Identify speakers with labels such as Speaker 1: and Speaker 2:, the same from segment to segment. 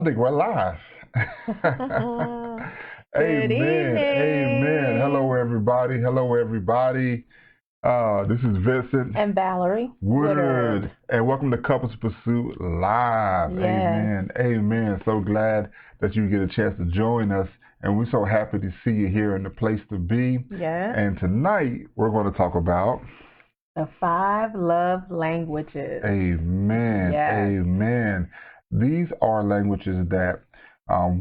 Speaker 1: I think we're live.
Speaker 2: Good
Speaker 1: Amen. Amen. Hello,
Speaker 2: evening.
Speaker 1: everybody. Hello, everybody. This is Vincent
Speaker 2: And Valerie
Speaker 1: Woodard,
Speaker 2: Woodard.
Speaker 1: and welcome to Couples Pursuit Live.
Speaker 2: Yes.
Speaker 1: Amen. Amen. So glad that you get a chance to join us, and we're so happy to see you here in the place to be.
Speaker 2: Yes.
Speaker 1: And tonight we're going to talk about
Speaker 2: The 5 love languages.
Speaker 1: Amen.
Speaker 2: Yes.
Speaker 1: Amen. These are languages that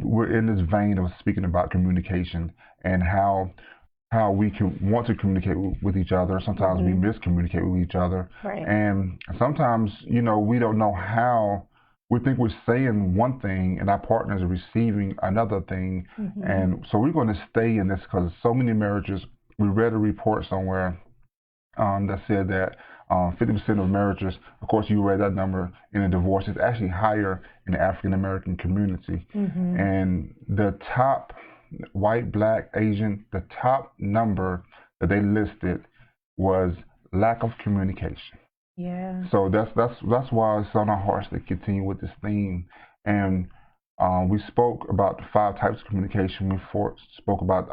Speaker 1: we're in this vein of speaking about communication and how we can want to communicate with each other. Sometimes we miscommunicate with each other,
Speaker 2: Right.
Speaker 1: and sometimes we don't know how. We think we're saying one thing and our partner is receiving another thing, and so we're going to stay in this because so many marriages. We read a report somewhere that said that 50% of marriages, of course, you read that number in a divorce, is actually higher in the African American community. And the top white, black, Asian, the top number that they listed was lack of communication.
Speaker 2: Yeah.
Speaker 1: So that's why it's on our hearts to continue with this theme. And we spoke about the 5 types of communication. We spoke about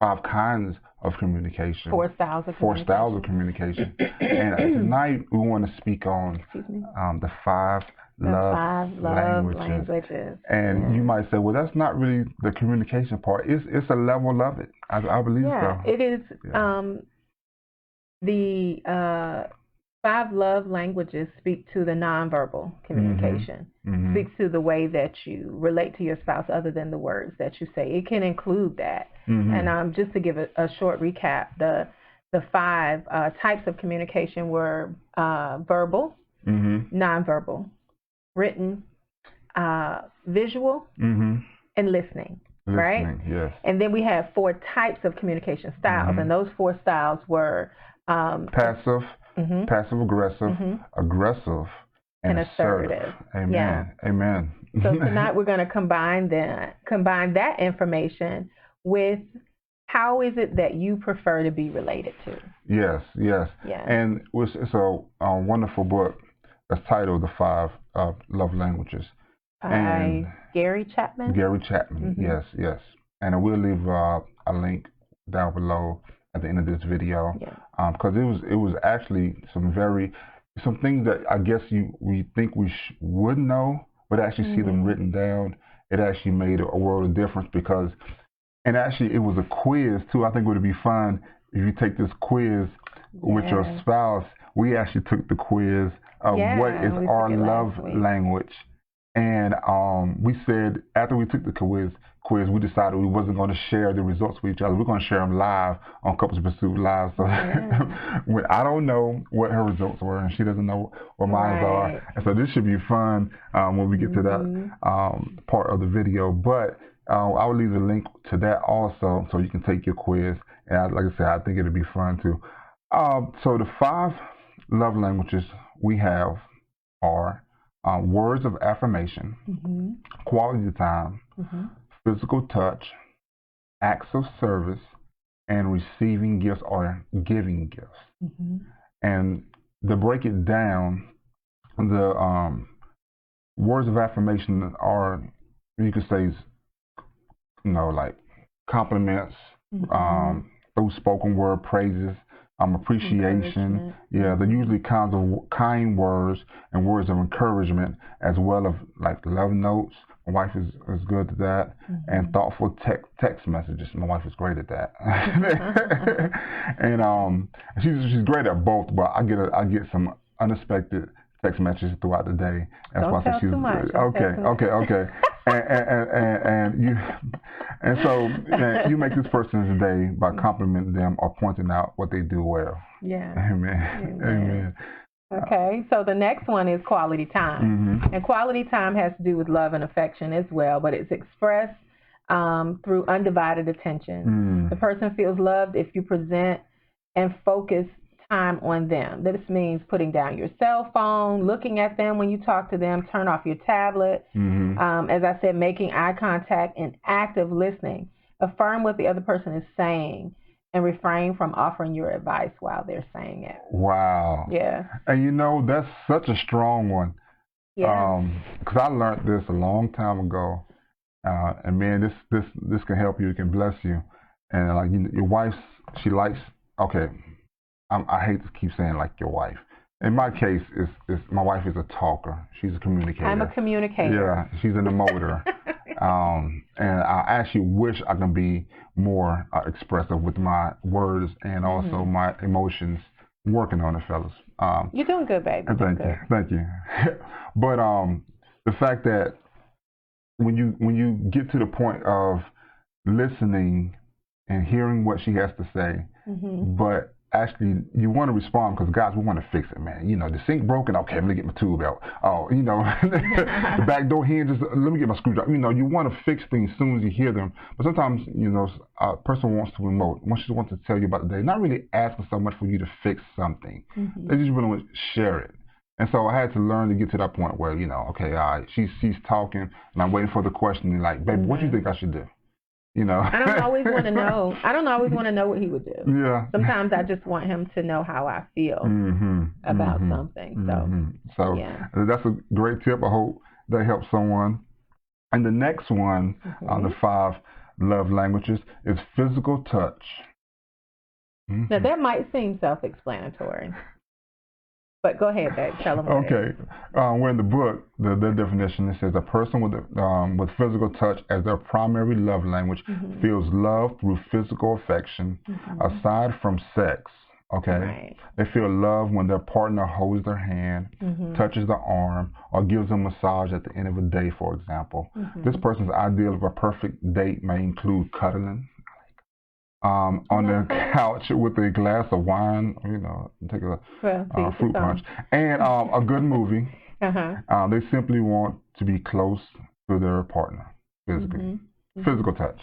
Speaker 1: 5 kinds of communication.
Speaker 2: 4 styles of
Speaker 1: Four
Speaker 2: communication.
Speaker 1: styles of communication. And tonight we want to speak on the 5 love languages. And you might say, well, that's not really the communication part. It's a level of it. I believe so.
Speaker 2: It is. The 5 love languages speak to the nonverbal communication. Speaks to the way that you relate to your spouse other than the words that you say. It can include that. And just to give a short recap, the 5 types of communication were verbal, nonverbal, written, visual, and listening. Right?
Speaker 1: Yes.
Speaker 2: And then we have 4 types of communication styles, and those 4 styles were
Speaker 1: passive, passive aggressive, aggressive, and assertive. Amen.
Speaker 2: Yeah.
Speaker 1: Amen.
Speaker 2: So tonight we're going to combine that information with how is it that you prefer to be related to.
Speaker 1: Yes. Yeah. And it's a wonderful book that's titled The 5 Love Languages.
Speaker 2: By Gary Chapman?
Speaker 1: Gary Chapman, yes. And we'll leave a link down below at the end of this video, because it was actually some things that I guess we think we would know, but actually see them written down. It actually made a world of difference and actually it was a quiz too. I think it would be fun if you take this quiz with your spouse. We actually took the quiz of what is our love language. And we said after we took the quiz, we decided we wasn't going to share the results with each other. We're going to share them live on Couples Pursuit Live. So I don't know what her results were, and she doesn't know what mine are. And so this should be fun when we get to that part of the video. But I will leave the link to that also, so you can take your quiz. And like I said, I think it'll be fun too. So the 5 love languages we have are words of affirmation, quality time, physical touch, acts of service, and receiving gifts or giving gifts. And to break it down, the words of affirmation are, you could say, like compliments, through spoken word praises, appreciation. They're usually kind words and words of encouragement, as well as like love notes. My wife is good at that, and thoughtful text messages. My wife is great at that, and she's great at both. But I get some unexpected text messages throughout the day. That's
Speaker 2: why I say she's good.
Speaker 1: Okay. And so you make this person's day by complimenting them or pointing out what they do well.
Speaker 2: Yeah.
Speaker 1: Amen.
Speaker 2: Okay, so the next one is quality time. And quality time has to do with love and affection as well, but it's expressed through undivided attention. The person feels loved if you present and focus time on them. This means putting down your cell phone, looking at them when you talk to them, turn off your tablet. As I said, making eye contact and active listening. Affirm what the other person is saying and refrain from offering your advice while they're saying it.
Speaker 1: Wow.
Speaker 2: Yeah.
Speaker 1: And that's such a strong one.
Speaker 2: Yeah.
Speaker 1: Because I learned this a long time ago, and man, this can help you. It can bless you. And like your wife, she likes. Okay, I hate to keep saying like your wife. In my case, it's my wife is a talker. She's a communicator.
Speaker 2: I'm a communicator.
Speaker 1: Yeah, she's an emoter. And I actually wish I could be more expressive with my words and also my emotions. Working on it, fellas.
Speaker 2: You're doing good, baby.
Speaker 1: Thank you. But the fact that when you get to the point of listening and hearing what she has to say, but actually you want to respond, because guys, we want to fix it, man. You know, the sink broken, okay, let me get my tube out. Oh, you know, the back door hinges, let me get my screwdriver. You know, you want to fix things as soon as you hear them. But sometimes, you know, a person wants to emote, wants to tell you about the day, not really asking so much for you to fix something. They just really want to share it. And so I had to learn to get to that point where, you know, okay, all right, she's talking, and I'm waiting for the question, and like, baby, what do you think I should do? You know,
Speaker 2: I don't always want to know. I don't always want to know what he would do.
Speaker 1: Yeah.
Speaker 2: Sometimes I just want him to know how I feel about something.
Speaker 1: So
Speaker 2: yeah.
Speaker 1: That's a great tip. I hope that helps someone. And the next one on the 5 love languages is physical touch.
Speaker 2: Now that might seem self-explanatory. But go ahead, babe. Tell them.
Speaker 1: Okay. We're in the book, the definition. It says a person with physical touch as their primary love language feels love through physical affection, aside from sex. Okay.
Speaker 2: Right.
Speaker 1: They feel love when their partner holds their hand, touches their arm, or gives them a massage at the end of a day, for example. This person's ideal of a perfect date may include cuddling, on their couch with a glass of wine, you know, take a fruit punch, and a good movie. They simply want to be close to their partner physically. Physical touch.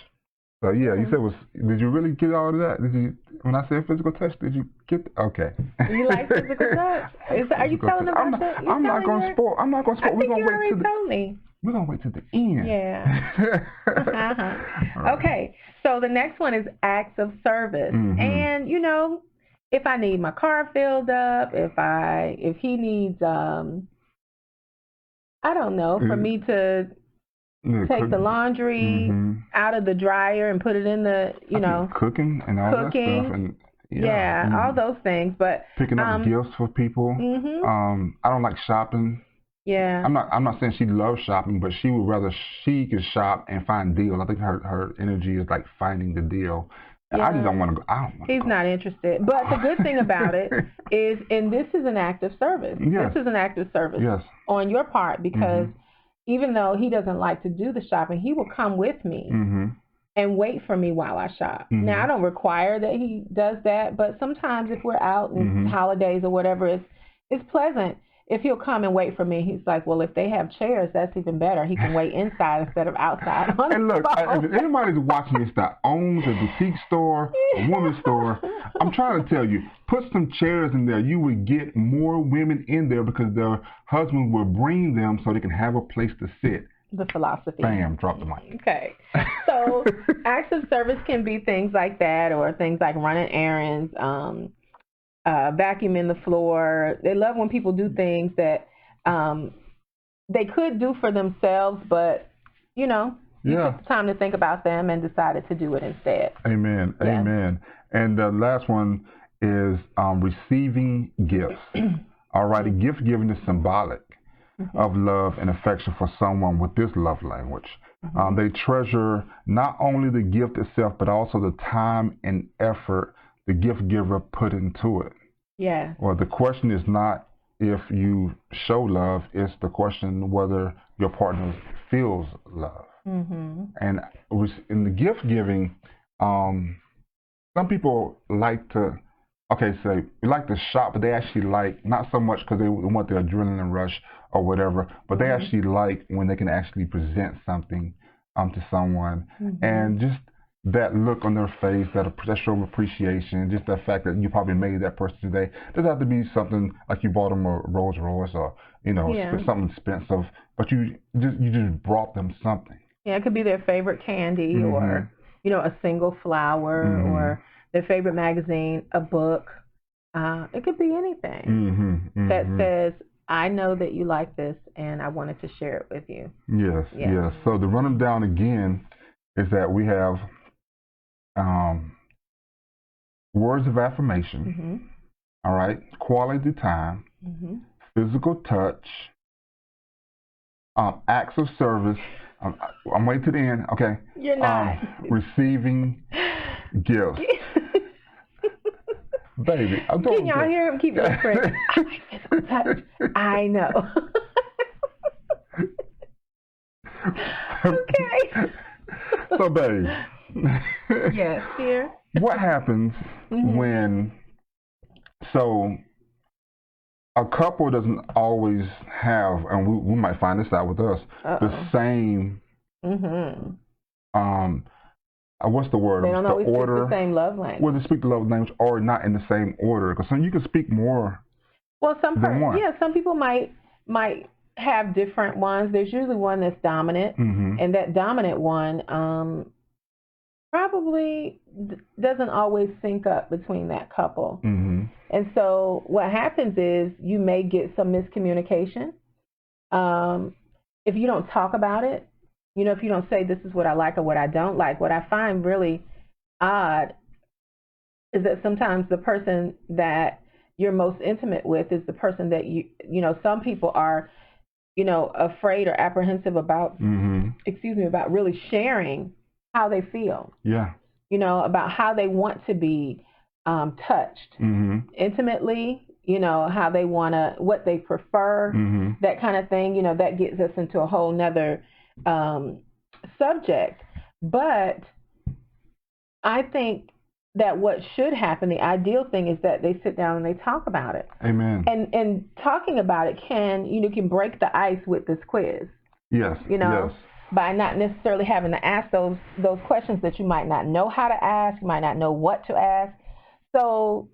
Speaker 1: So yeah, you said did you really get all of that? Did you, when I said physical touch, did you get? Okay.
Speaker 2: You like physical touch? Are you telling them about that?
Speaker 1: I'm not going to spoil. I'm not going to spoil.
Speaker 2: We're going to wait
Speaker 1: to the end.
Speaker 2: Yeah. Okay. So the next one is acts of service. And, you know, if I need my car filled up, if he needs, I don't know, for me to take the laundry out of the dryer and put it in the, you know.
Speaker 1: Cooking and all that stuff. And,
Speaker 2: all those things. But
Speaker 1: picking up gifts for people. I don't like shopping.
Speaker 2: Yeah.
Speaker 1: I'm not saying she loves shopping, but she would rather she could shop and find deals. I think her energy is like finding the deal. And I just don't want to go.
Speaker 2: He's not interested. But the good thing about it is, and this is an act of service.
Speaker 1: Yes.
Speaker 2: This is an act of service on your part, because even though he doesn't like to do the shopping, he will come with me and wait for me while I shop. Now, I don't require that he does that, but sometimes if we're out in holidays or whatever, it's pleasant. If he'll come and wait for me, he's like, well, if they have chairs, that's even better. He can wait inside instead of outside.
Speaker 1: And look, if anybody's watching this that owns a boutique store, a women's store, I'm trying to tell you, put some chairs in there. You would get more women in there because their husbands will bring them so they can have a place to sit.
Speaker 2: The philosophy.
Speaker 1: Bam, drop the mic.
Speaker 2: Okay. So acts of service can be things like that, or things like running errands, vacuuming the floor. They love when people do things that they could do for themselves, but, you know, you took the time to think about them and decided to do it instead.
Speaker 1: Amen. Yeah. Amen. And the last one is receiving gifts. All right, a gift giving is symbolic of love and affection for someone with this love language. They treasure not only the gift itself, but also the time and effort the gift giver put into it.
Speaker 2: Yeah.
Speaker 1: Well, the question is not if you show love, it's the question whether your partner feels love. And in the gift giving, some people like to, they like to shop, but they actually like, not so much because they want the adrenaline rush or whatever, but they actually like when they can actually present something to someone, and just that look on their face, that show of appreciation, just the fact that you probably made that person today. Doesn't have to be something like you bought them a Rolls Royce or, you know, something expensive, but you just brought them something.
Speaker 2: Yeah, it could be their favorite candy or, you know, a single flower or their favorite magazine, a book. It could be anything that says, I know that you like this, and I wanted to share it with you.
Speaker 1: Yes, yes. So to run them down again is that we have words of affirmation, all right, quality time, physical touch, acts of service. I'm waiting to the end, okay?
Speaker 2: You're not.
Speaker 1: Receiving gifts. Baby, I'm talking.
Speaker 2: Can y'all hear him? Keep whispering. I like physical touch. I know. Okay.
Speaker 1: So, baby.
Speaker 2: Yes, here.
Speaker 1: What happens when, so a couple doesn't always have, and we might find this out with us, the same, what's the word?
Speaker 2: They don't always
Speaker 1: order,
Speaker 2: speak the same love language.
Speaker 1: Well, they speak the love language or not in the same order. Because you can speak more than one.
Speaker 2: Yeah, some people might have different ones. There's usually one that's dominant, and that dominant one probably doesn't always sync up between that couple. And so what happens is you may get some miscommunication. If you don't talk about it, you know, if you don't say this is what I like or what I don't like, what I find really odd is that sometimes the person that you're most intimate with is the person that you know, some people are, you know, afraid or apprehensive about, about really sharing how they feel.
Speaker 1: Yeah.
Speaker 2: You know, about how they want to be touched intimately, you know, how they want to, what they prefer, that kind of thing. You know, that gets us into a whole nother subject. But I think that what should happen, the ideal thing is that they sit down and they talk about it.
Speaker 1: Amen.
Speaker 2: And talking about it can break the ice with this quiz.
Speaker 1: Yes.
Speaker 2: You know, by not necessarily having to ask those questions that you might not know how to ask, you might not know what to ask. So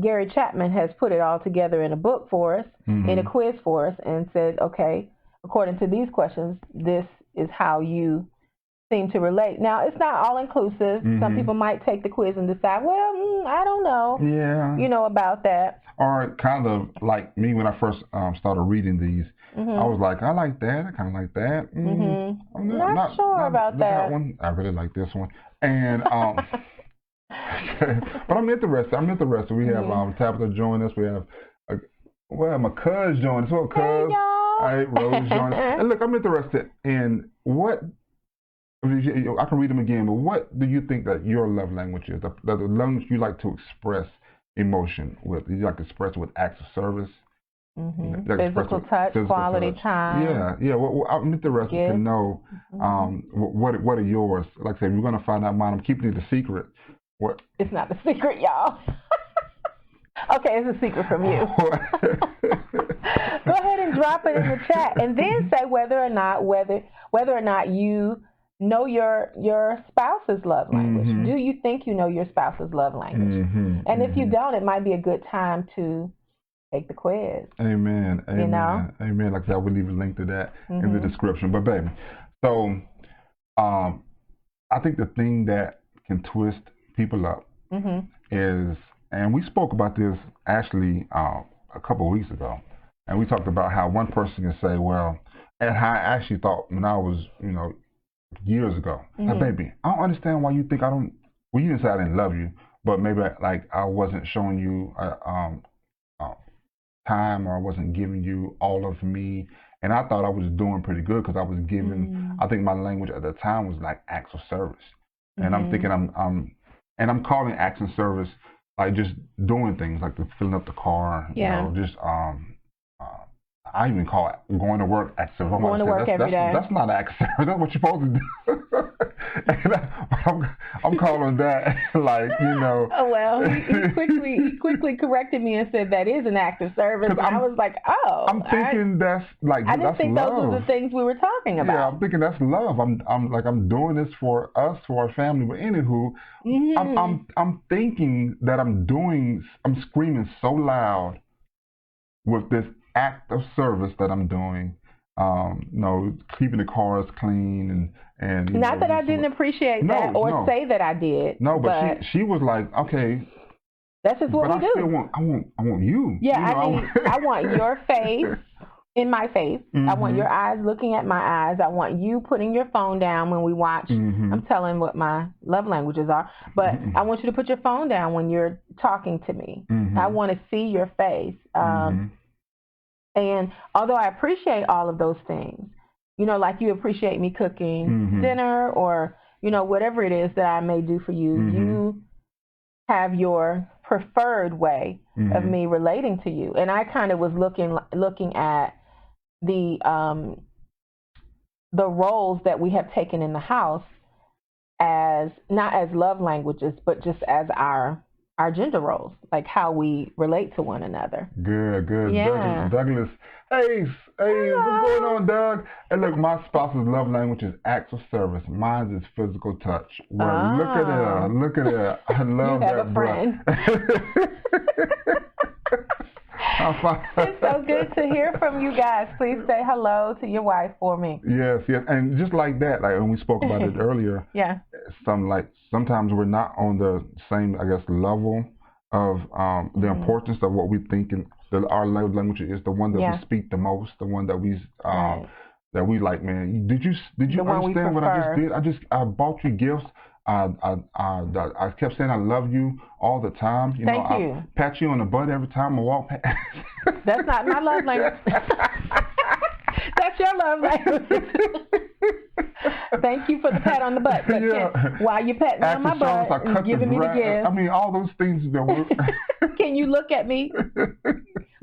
Speaker 2: Gary Chapman has put it all together in a book for us, in a quiz for us, and said, okay, according to these questions, this is how you seem to relate. Now, it's not all inclusive. Some people might take the quiz and decide, well, I don't know, you know, about that.
Speaker 1: Or kind of like me when I first started reading these, I was like, I like that. I kind of like that.
Speaker 2: I'm not sure about that
Speaker 1: one. I really like this one. And but I'm interested. We have Tabitha join us. We have my cuz join us. Well, cuz.
Speaker 2: Hey, y'all.
Speaker 1: All right, Rose join us. And look, I'm interested in what. I can read them again, but what do you think that your love language is? The language you like to express emotion with? You like to express with acts of service?
Speaker 2: Physical touch, quality time.
Speaker 1: Yeah. Well, I'm interested to know what are yours. Like I said, we're going to find out mine. I'm keeping it a secret. What?
Speaker 2: It's not a secret, y'all. Okay, it's a secret from you. Go ahead and drop it in the chat, and then say whether or not you know your spouse's love language. Do you think you know your spouse's love language? And if you don't, it might be a good time to take the quiz.
Speaker 1: Amen.
Speaker 2: You know?
Speaker 1: Amen. Like I said, we'll leave a link to that in the description. But baby, so I think the thing that can twist people up is, and we spoke about this actually a couple of weeks ago, and we talked about how one person can say, well, and how I actually thought when I was, you know, years ago, like, baby, I don't understand why you think I don't, well, you didn't say I didn't love you, but maybe like I wasn't showing you time, or I wasn't giving you all of me. And I thought I was doing pretty good because I was giving, I think my language at the time was like acts of service. And I'm thinking I'm calling acts of service like just doing things like filling up the car, you know, just I even call it going to work acts of service.
Speaker 2: Going to work every day.
Speaker 1: That's not acts of service. That's what you're supposed to do. And I'm calling that like, you know.
Speaker 2: Oh, well, he quickly corrected me and said that is an act of service. And I was like, oh.
Speaker 1: I'm thinking that's like,
Speaker 2: I didn't think
Speaker 1: love.
Speaker 2: those were the things we were talking about.
Speaker 1: Yeah, I'm thinking that's love. I'm doing this for us, for our family. But anywho, I'm thinking that I'm screaming so loud with this act of service that I'm doing, you know, keeping the cars clean and
Speaker 2: not that I didn't appreciate that or say that I did.
Speaker 1: No, but she was like, okay,
Speaker 2: That's just what we do.
Speaker 1: But I want you.
Speaker 2: Yeah,
Speaker 1: you know,
Speaker 2: I want your face in my face. I want your eyes looking at my eyes. I want you putting your phone down when we watch. I'm telling what my love languages are, but I want you to put your phone down when you're talking to me. I want to see your face. And although I appreciate all of those things, you know, like you appreciate me cooking dinner or, you know, whatever it is that I may do for you, you have your preferred way of me relating to you. And I kind of was looking at the roles that we have taken in the house as not as love languages, but just as our gender roles, like how we relate to one another.
Speaker 1: Good.
Speaker 2: Yeah.
Speaker 1: Douglas. Hey, what's going on, Doug? And look, my spouse's love language is acts of service. Mine is physical touch. Well, look at her. I love
Speaker 2: you have
Speaker 1: that,
Speaker 2: a friend. It's so good to hear from you guys. Please say hello to your wife for me.
Speaker 1: Yes, and just like that, like when we spoke about it earlier.
Speaker 2: Yeah.
Speaker 1: Sometimes we're not on the same, I guess, level of the importance of what we think, and our love language is the one that we speak the most, the one that we that we like. Man, did you understand what I just did? I bought you gifts. I kept saying I love you all the time.
Speaker 2: Thank you.
Speaker 1: I pat you on the butt every time I walk past.
Speaker 2: That's not my love language. That's your love language. Thank you for the pat on the butt. But while you're patting me on my butt and giving me the gift.
Speaker 1: I mean, all those things that work.
Speaker 2: Can you look at me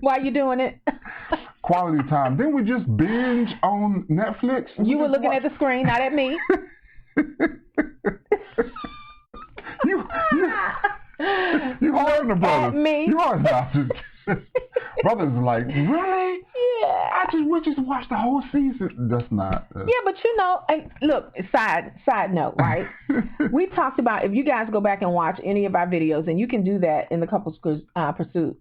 Speaker 2: while you're doing it?
Speaker 1: Quality time. Didn't we just binge on Netflix?
Speaker 2: You were looking at the screen, not at me.
Speaker 1: you heard the brothers.
Speaker 2: Me.
Speaker 1: You are not. Brothers are like, really?
Speaker 2: Yeah.
Speaker 1: We just watched the whole season. That's not.
Speaker 2: Yeah, but you know, and look, side note, right? We talked about, if you guys go back and watch any of our videos, and you can do that in the Couples Pursuit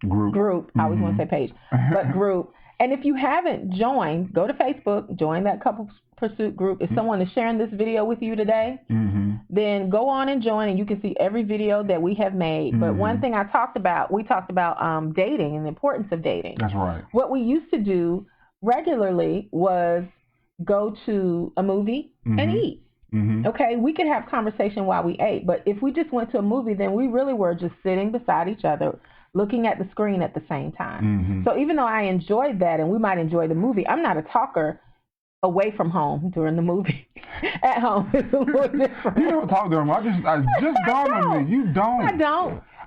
Speaker 2: group. I always want to say page, but group. And if you haven't joined, go to Facebook, join that Couples Pursuit group. If someone is sharing this video with you today, then go on and join, and you can see every video that we have made. But one thing we talked about dating and the importance of dating.
Speaker 1: That's right.
Speaker 2: What we used to do regularly was go to a movie and eat. Okay, we could have conversation while we ate, but if we just went to a movie, then we really were just sitting beside each other, looking at the screen at the same time. So even though I enjoyed that, and we might enjoy the movie, I'm not a talker away from home during the movie. At home, it's a little different.
Speaker 1: You don't talk to them. I just dawned on me. You don't.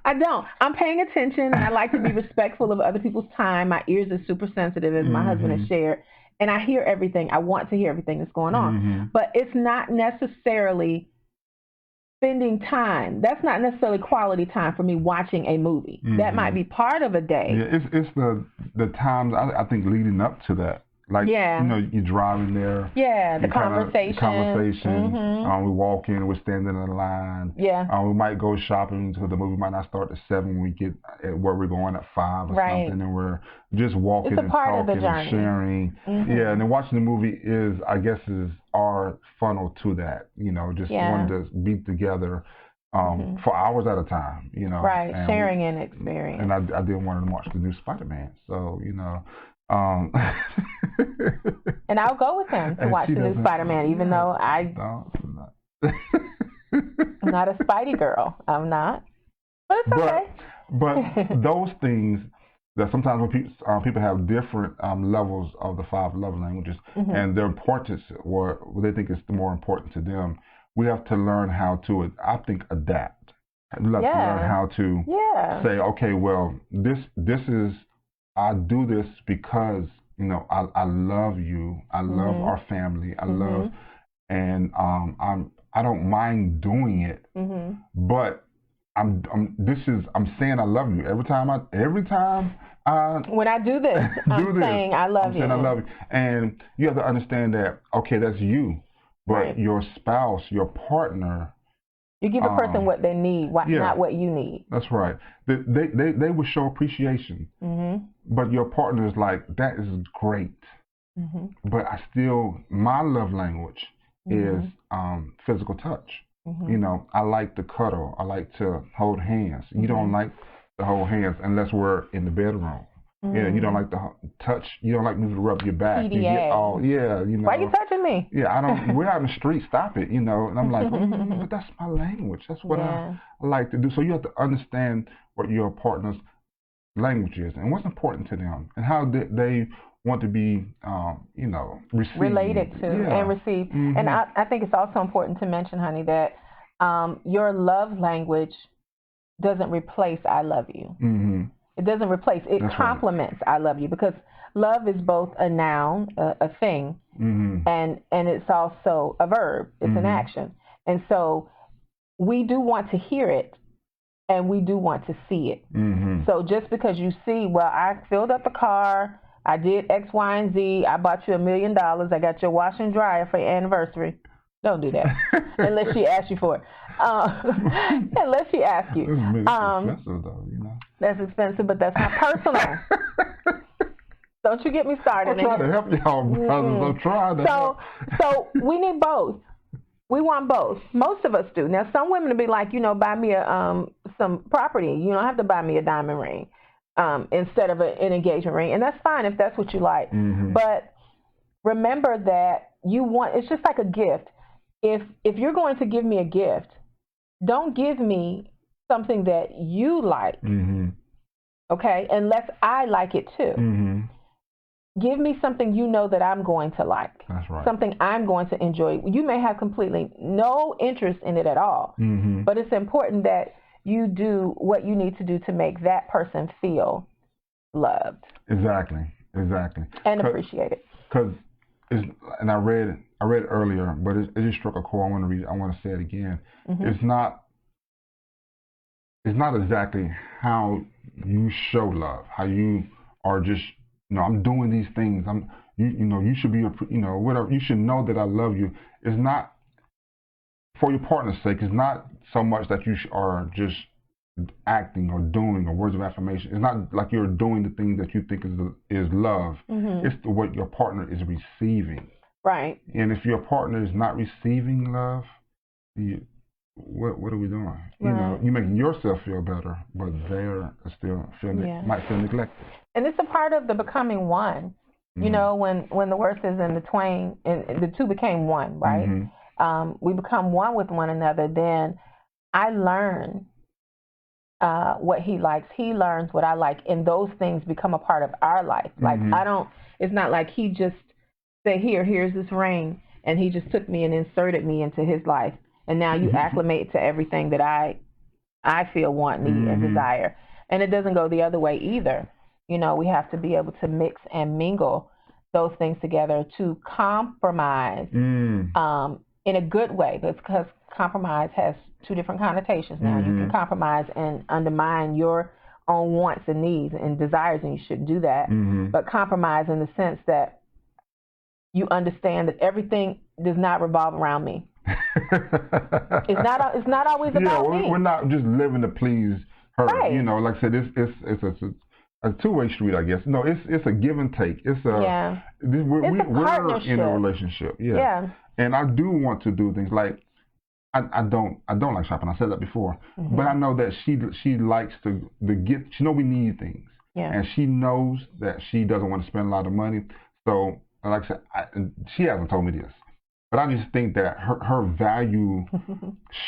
Speaker 2: I don't. I'm paying attention, and I like to be respectful of other people's time. My ears are super sensitive, as my husband has shared, and I hear everything. I want to hear everything that's going on. But it's not necessarily spending time. That's not necessarily quality time for me watching a movie. That might be part of a day.
Speaker 1: Yeah, it's the times, I think, leading up to that. Like, you know, you're driving there.
Speaker 2: Yeah, the conversation.
Speaker 1: We walk in, we're standing in line.
Speaker 2: Yeah.
Speaker 1: We might go shopping because the movie might not start at 7 when we get at where we're going at 5 or something. And we're just walking and talking and sharing. Yeah, and then watching the movie is our funnel to that. You know, just wanting to be together for hours at a time, you know.
Speaker 2: Right, and sharing an experience.
Speaker 1: And I did want to watch the new Spider-Man. So, you know.
Speaker 2: And I'll go with him to watch the new Spider-Man, even though I'm not a Spidey girl. I'm not. But it's okay.
Speaker 1: But those things that sometimes when people have different levels of the 5 love languages and their importance, or what they think is more important to them, we have to learn how to, I think, adapt. We have to learn how to say, okay, well, this is, I do this because, you know, I love you. I love our family. I love, and I don't mind doing it. But I'm saying I love you every time when I do this. I'm saying I love you. I love you. And you have to understand that, okay, that's you, but your spouse, your partner.
Speaker 2: You give a person what they need, not what you need.
Speaker 1: That's right. They will show appreciation, but your partner is like, that is great. But my love language is physical touch. You know, I like to cuddle. I like to hold hands. You don't like to hold hands unless we're in the bedroom. Yeah, you don't like to touch. You don't like me to rub your back.
Speaker 2: PDA.
Speaker 1: You get all, you know.
Speaker 2: Why are you touching me?
Speaker 1: Yeah, I don't. We're out in the street. Stop it, you know. And I'm like, but that's my language. That's what I like to do. So you have to understand what your partner's language is and what's important to them and how they want to be, you know, received.
Speaker 2: Related to and received. And I think it's also important to mention, honey, that your love language doesn't replace I love you. It doesn't replace. It complements I love you, because love is both a noun, a thing, and it's also a verb. It's an action. And so we do want to hear it, and we do want to see it. So just because you see, well, I filled up the car, I did X, Y, and Z, I bought you $1 million, I got your washer and dryer for your anniversary. Don't do that unless she asks you for it. Unless she asks you.
Speaker 1: It's expensive, though, you know.
Speaker 2: That's expensive, but that's not personal. Don't you get me started.
Speaker 1: I'm trying to help y'all, brothers. I'm trying to
Speaker 2: So we need both. We want both. Most of us do. Now, some women will be like, you know, buy me some property. You don't have to buy me a diamond ring instead of an engagement ring. And that's fine if that's what you like. But remember that it's just like a gift. If you're going to give me a gift, don't give me something that you like, okay, unless I like it too. Give me something you know that I'm going to like.
Speaker 1: That's right.
Speaker 2: Something I'm going to enjoy. You may have completely no interest in it at all, but it's important that you do what you need to do to make that person feel loved.
Speaker 1: Exactly.
Speaker 2: And appreciated.
Speaker 1: Because, and I read earlier, but it just struck a chord. I want to read it. I want to say it again. It's not exactly how you show love, how you are just, you know, I'm doing these things. You know, you should be, you know, whatever. You should know that I love you. It's not for your partner's sake. It's not so much that you are just acting or doing or words of affirmation. It's not like you're doing the things that you think is love. It's what your partner is receiving.
Speaker 2: Right.
Speaker 1: And if your partner is not receiving love, what are we doing? Right. You know, you're making yourself feel better, but they're still might feel neglected.
Speaker 2: And it's a part of the becoming one. You know, when the word says in the twain, and the two became one, right? We become one with one another. Then I learn what he likes. He learns what I like, and those things become a part of our life. Like it's not like he just said, here's this ring, and he just took me and inserted me into his life. And now you acclimate to everything that I feel, want, need, and desire. And it doesn't go the other way either. You know, we have to be able to mix and mingle those things together to compromise in a good way. Because compromise has two different connotations now. You can compromise and undermine your own wants and needs and desires, and you shouldn't do that. But compromise in the sense that you understand that everything does not revolve around me. It's not always about me.
Speaker 1: We're not just living to please her. Right. You know, like I said, it's a two-way street, I guess. No, it's a give and take. We're in a relationship. Yeah. And I do want to do things like I don't like shopping. I said that before. But I know that she likes to get. She know we need things. Yeah. And she knows that she doesn't want to spend a lot of money. So, like I said, she hasn't told me this. But I just think that her value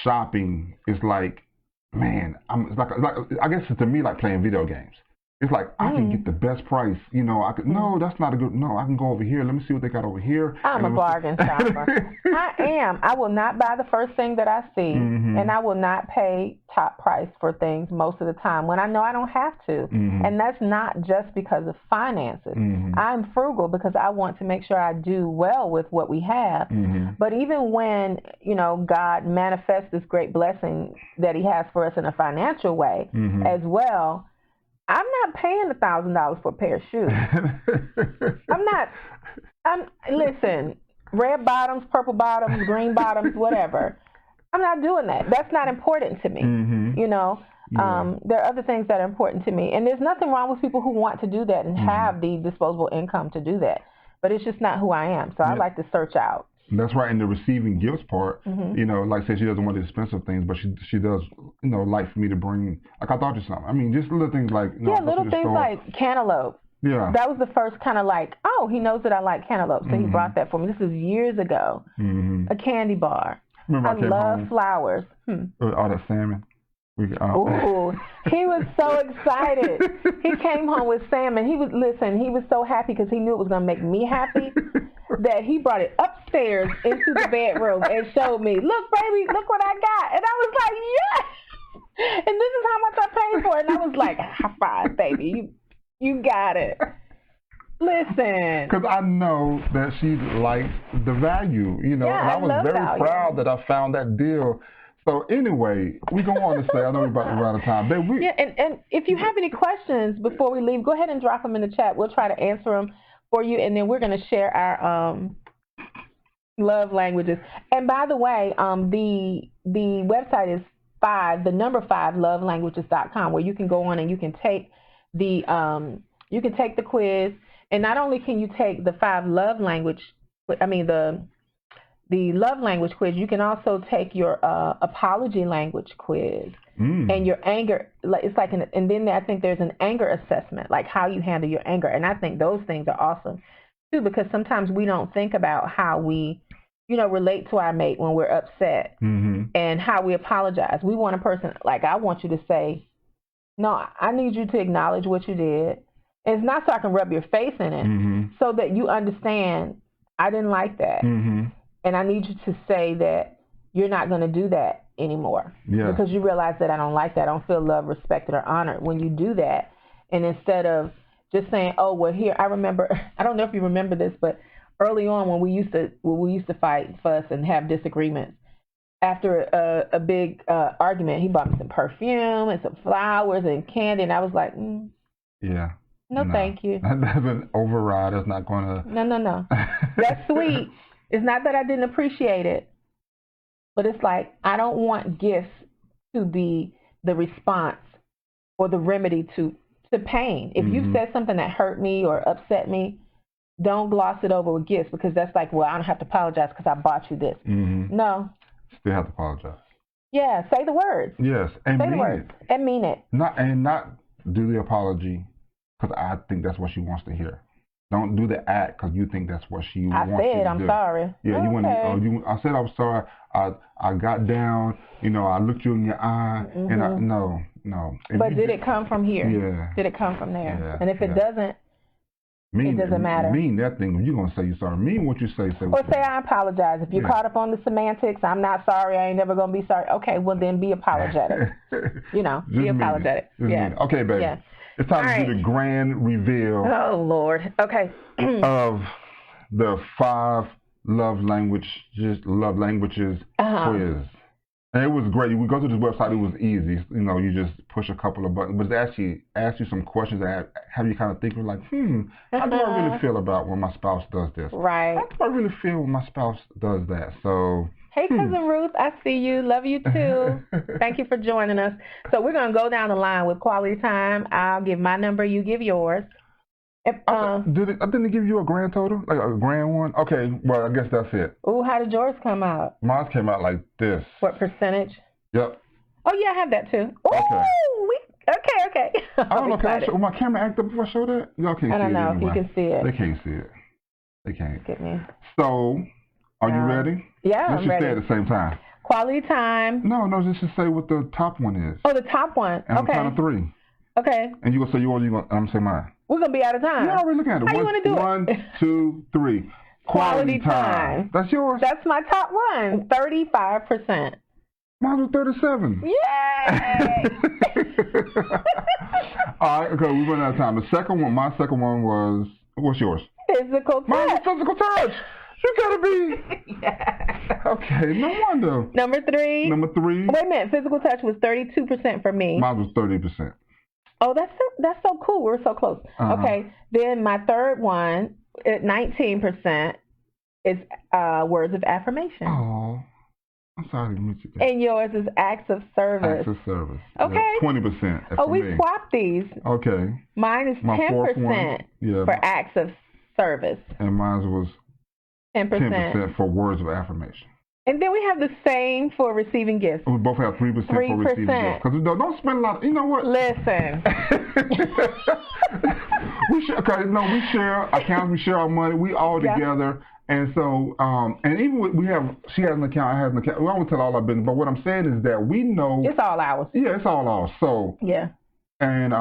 Speaker 1: shopping is like, man, it's like I guess it's to me like playing video games. It's like I can get the best price. You know, I could. No, that's not a good. No, I can go over here. Let me see what they got over here.
Speaker 2: I'm a bargain shopper. I am. I will not buy the first thing that I see, and I will not pay top price for things most of the time when I know I don't have to. And that's not just because of finances. I'm frugal because I want to make sure I do well with what we have. But even when, you know, God manifests this great blessing that He has for us in a financial way as well, I'm not paying $1,000 for a pair of shoes. Listen, red bottoms, purple bottoms, green bottoms, whatever. I'm not doing that. That's not important to me. You know, there are other things that are important to me. And there's nothing wrong with people who want to do that and have the disposable income to do that. But it's just not who I am. So I like to search out.
Speaker 1: That's right. And the receiving gifts part, you know, like I said, she doesn't want the expensive things, but she does, you know, like for me to bring, like I thought you something. I mean, just little things like, you know,
Speaker 2: little things like cantaloupe.
Speaker 1: Yeah.
Speaker 2: That was the first kind of like, oh, he knows that I like cantaloupe, so he brought that for me. This was years ago. A candy bar. I love flowers.
Speaker 1: All that salmon.
Speaker 2: Ooh, he was so excited. He came home with salmon. He was so happy because he knew it was going to make me happy that he brought it upstairs into the bedroom and showed me, look, baby, look what I got. And I was like, yes! And this is how much I paid for it. And I was like, high five, baby. You got it. Listen.
Speaker 1: Because I know that she likes the value, you know.
Speaker 2: Yeah,
Speaker 1: and I was very proud that I found that deal. So anyway, we go on to say, I know we're about to run out of time.
Speaker 2: Yeah, and if you have any questions before we leave, go ahead and drop them in the chat. We'll try to answer them for you, and then we're going to share our love languages. And by the way, the website is 5 lovelanguages.com, where you can go on and you can take the quiz. And not only can you take the 5 love language, the love language quiz, you can also take your apology language quiz and your anger. It's like and then I think there's an anger assessment, like how you handle your anger. And I think those things are awesome too, because sometimes we don't think about how we, you know, relate to our mate when we're upset and how we apologize. We want a person, like, I want you to say, no, I need you to acknowledge what you did. And it's not so I can rub your face in it, so that you understand I didn't like that. And I need you to say that you're not going to do that anymore. Yeah. Because you realize that I don't like that. I don't feel loved, respected, or honored when you do that. And instead of just saying, oh, well, here, I remember, I don't know if you remember this, but early on when we used to fight, fuss, and have disagreements, after a big argument, he bought me some perfume and some flowers and candy. And I was like,
Speaker 1: yeah.
Speaker 2: No, thank you.
Speaker 1: That doesn't override. It's not going to.
Speaker 2: No. That's sweet. It's not that I didn't appreciate it, but it's like I don't want gifts to be the response or the remedy to pain. If you said something that hurt me or upset me, don't gloss it over with gifts, because that's like, well, I don't have to apologize because I bought you this. No.
Speaker 1: Still have to apologize.
Speaker 2: Yeah, say the words.
Speaker 1: Yes, and
Speaker 2: say the words and mean it.
Speaker 1: Not do the apology because I think that's what she wants to hear. Don't do the act because you think that's what she wants you to do. I said, I'm sorry. Yeah, okay. You want to. I said I was sorry. I got down. You know, I looked you in your eye, and no.
Speaker 2: But did it come from here?
Speaker 1: Yeah.
Speaker 2: Did it come from there? Yeah. And if it doesn't, it doesn't matter.
Speaker 1: Mean that thing. You're gonna say you're sorry. Mean what you say.
Speaker 2: Say I apologize. If you're caught up on the semantics, I'm not sorry. I ain't never gonna be sorry. Okay, well then be apologetic. Be apologetic. Yeah.
Speaker 1: Okay, baby. Yeah. It's time to do the grand reveal.
Speaker 2: Oh, Lord. Okay.
Speaker 1: Of the 5 love languages quiz. And it was great. We go to this website, it was easy. You know, you just push a couple of buttons. But it actually asks you some questions that have you kind of thinking like, how do I really feel about when my spouse does this?
Speaker 2: Right.
Speaker 1: How do I really feel when my spouse does that? So...
Speaker 2: Hey, Cousin Ruth, I see you. Love you, too. Thank you for joining us. So we're going to go down the line with quality time. I'll give my number. You give yours.
Speaker 1: Didn't it give you a grand total? Like a grand one? Okay, well, I guess that's it.
Speaker 2: Ooh, how did yours come out?
Speaker 1: Mine came out like this.
Speaker 2: What percentage?
Speaker 1: Yep.
Speaker 2: Oh, yeah, I have that, too. Ooh, okay.
Speaker 1: I don't know. Will my camera act up if I show that? Y'all can't see it.
Speaker 2: I don't know if you can see it.
Speaker 1: They can't see it. They can't.
Speaker 2: Get me.
Speaker 1: So... Are you ready?
Speaker 2: Yeah, I'm ready.
Speaker 1: Let's just say at the same time.
Speaker 2: Quality time.
Speaker 1: No, just to say what the top one is.
Speaker 2: Oh, the top one.
Speaker 1: And I'm count of 3.
Speaker 2: Okay.
Speaker 1: And you gonna say yours, and I'm gonna say mine.
Speaker 2: We're gonna be out of time.
Speaker 1: Yeah, we're looking at it.
Speaker 2: How you wanna do it?
Speaker 1: 1, 2, 3. Quality time. That's yours.
Speaker 2: That's my top one. 35%.
Speaker 1: Mine was 37.
Speaker 2: Yay!
Speaker 1: All right. Okay, we run out of time. My second one was. What's yours?
Speaker 2: Physical touch.
Speaker 1: Mine was physical touch. You gotta be.
Speaker 2: Yeah.
Speaker 1: Okay, no wonder.
Speaker 2: Number 3. Wait a minute, physical touch was 32% for me.
Speaker 1: Mine was 30%.
Speaker 2: Oh, that's so cool. We're so close. Okay, then my third one at 19% is words of affirmation.
Speaker 1: Oh, I'm sorry to meet you.
Speaker 2: And yours is acts of service.
Speaker 1: Acts of service.
Speaker 2: Okay.
Speaker 1: 20%.
Speaker 2: Oh, we swapped these.
Speaker 1: Okay.
Speaker 2: Mine is 10% for acts of service.
Speaker 1: And mine was
Speaker 2: 10%
Speaker 1: for words of affirmation.
Speaker 2: And then we have the same for receiving gifts.
Speaker 1: We both have 3% for receiving gifts. Because don't spend a lot. You know what?
Speaker 2: Listen.
Speaker 1: we share accounts. We share our money. We all together. And so, and even she has an account. I have an account. We won't tell all our business. But what I'm saying is that we know
Speaker 2: it's all ours.
Speaker 1: Yeah, it's all ours. So
Speaker 2: yeah.
Speaker 1: And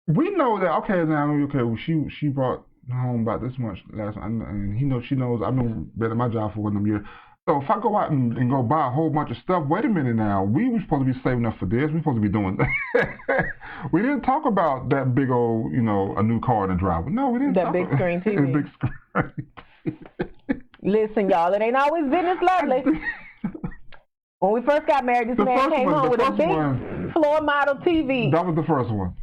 Speaker 1: we know that well, she brought home about this much last night, and she knows I've been at my job for 1 of them years. So if I go out and go buy a whole bunch of stuff, wait a minute now, we were supposed to be saving up for this. We're supposed to be doing that. We didn't talk about that big old, a new car in the driveway. No, we didn't.
Speaker 2: That big screen TV.
Speaker 1: Big screen.
Speaker 2: Listen, y'all, it ain't always been this lovely. When we first got married, this man came home with a big floor model TV.
Speaker 1: That was the first one.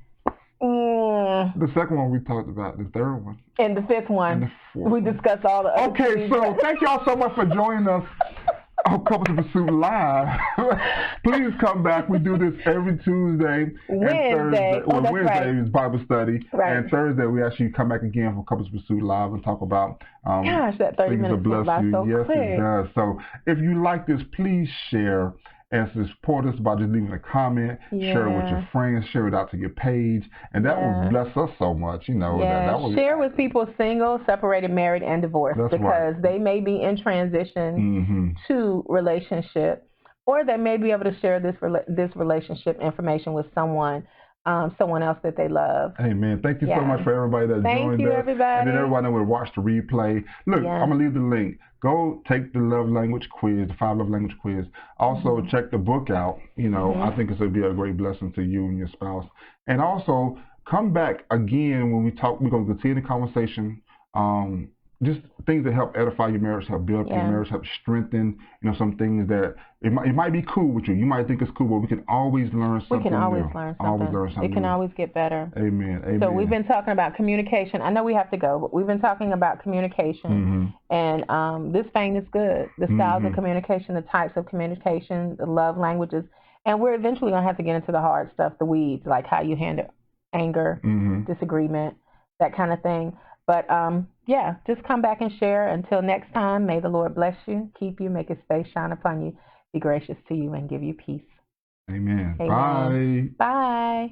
Speaker 1: The second one we talked about, the third one.
Speaker 2: And the fifth one, we discussed all the other
Speaker 1: Okay, so thank y'all so much for joining us on Couples in Pursuit Live. Please come back. We do this every Tuesday and Thursday. Wednesday is Bible study.
Speaker 2: Right.
Speaker 1: And Thursday we actually come back again for Couples in Pursuit Live and talk about
Speaker 2: gosh, that 30 minutes goes by so
Speaker 1: yes,
Speaker 2: quick.
Speaker 1: It does. So if you like this, please share and support us by just leaving a comment, share it with your friends, share it out to your page, and that will bless us so much,
Speaker 2: Share with people single, separated, married, and divorced, because they may be in transition to relationship, or they may be able to share this relationship information with someone else that they love.
Speaker 1: Amen. Thank you so much for everybody that joined us.
Speaker 2: Thank you, everybody.
Speaker 1: And then everybody that will watch the replay. Look, I'm going to leave the link. Go take the love language quiz, the 5 love language quiz. Also, check the book out. I think it's going to be a great blessing to you and your spouse. And also, come back again when we talk. We're going to continue the conversation. Just things that help edify your marriage, help build up your marriage, help strengthen, some things that it might be cool with you. You might think it's cool, but we can always learn something new.
Speaker 2: We can always learn something. It can always get better.
Speaker 1: Amen. Amen.
Speaker 2: So we've been talking about communication. I know we have to go, but we've been talking about communication. And this vein is good. The styles of communication, the types of communication, the love languages. And we're eventually going to have to get into the hard stuff, the weeds, like how you handle anger, disagreement, that kind of thing. But, just come back and share. Until next time, may the Lord bless you, keep you, make his face shine upon you, be gracious to you, and give you peace.
Speaker 1: Amen. Bye.
Speaker 2: Bye.